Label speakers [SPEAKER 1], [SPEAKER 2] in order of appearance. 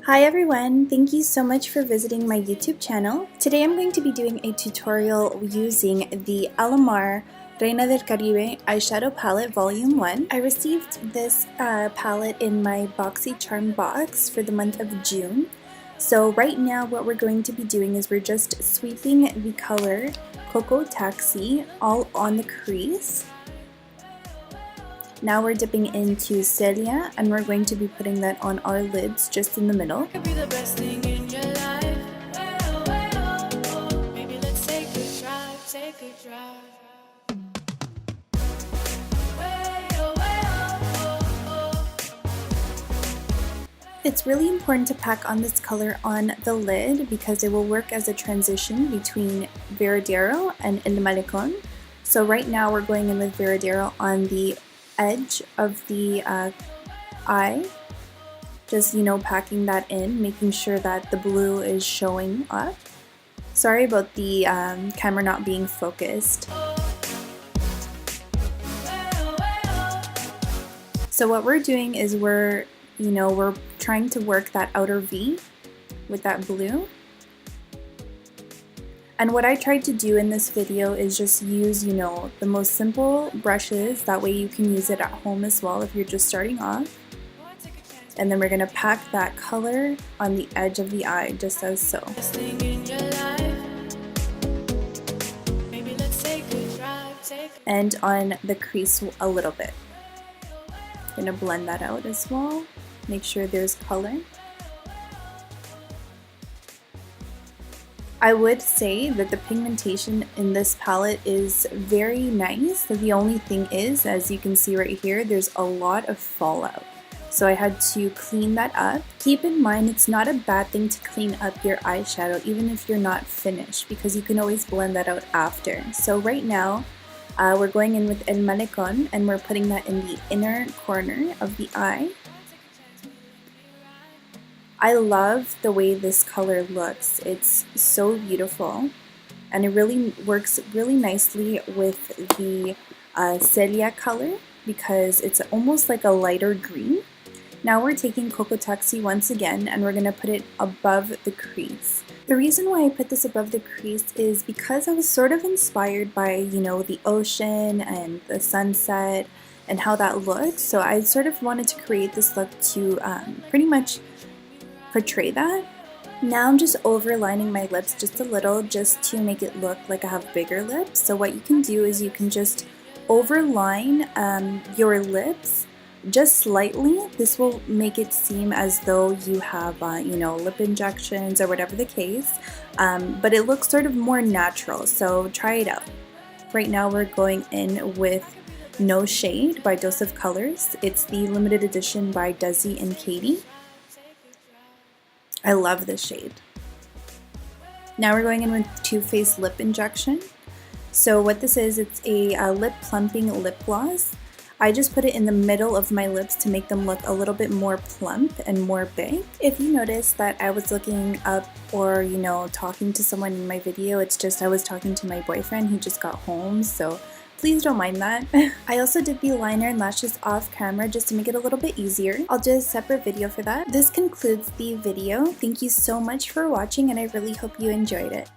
[SPEAKER 1] Hi everyone, thank you so much for visiting my YouTube channel. Today I'm going to be doing a tutorial using the Alamar Reina del Caribe eyeshadow palette volume 1. I received this palette in my Boxy charm box for the month of June. So right now what we're going to be doing is we're just sweeping the color Cocoa Taxi all on the crease. Now we're dipping into Celia and we're going to be putting that on our lids just in the middle. It's really important to pack on this color on the lid because it will work as a transition between Veradero and El Malecon. So right now we're going in with Veradero on the edge of the eye, just packing that in, making sure that the blue is showing up. Sorry about the camera not being focused. So what we're doing is we're trying to work that outer V with that blue. And what I tried to do in this video is just use, the most simple brushes. That way you can use it at home as well if you're just starting off. And then we're going to pack that color on the edge of the eye, just as so. And on the crease a little bit. I'm going to blend that out as well. Make sure there's color. I would say that the pigmentation in this palette is very nice. The only thing is, as you can see right here, there's a lot of fallout. So I had to clean that up. Keep in mind, it's not a bad thing to clean up your eyeshadow even if you're not finished, because you can always blend that out after. So right now, we're going in with El Malecon and we're putting that in the inner corner of the eye. I love the way this color looks. It's so beautiful and it really works really nicely with the Celia color because it's almost like a lighter green. Now we're taking Cocoa Taxi once again and we're going to put it above the crease. The reason why I put this above the crease is because I was sort of inspired by, the ocean and the sunset and how that looks. So I sort of wanted to create this look to pretty much portray that. Now I'm just overlining my lips just a little just to make it look like I have bigger lips. So what you can do is you can just overline your lips just slightly. This will make it seem as though you have lip injections or whatever the case, but it looks sort of more natural, so try it out. Right now we're going in with No Shade by Dose of Colors. It's the limited edition by Desi and Katie. I love this shade. Now we're going in with Too Faced Lip Injection. So what this is, it's a lip plumping lip gloss. I just put it in the middle of my lips to make them look a little bit more plump and more big. If you notice that I was looking up or talking to someone in my video, it's just I was talking to my boyfriend. He just got home, so please don't mind that. I also did the liner and lashes off camera just to make it a little bit easier. I'll do a separate video for that. This concludes the video. Thank you so much for watching and I really hope you enjoyed it.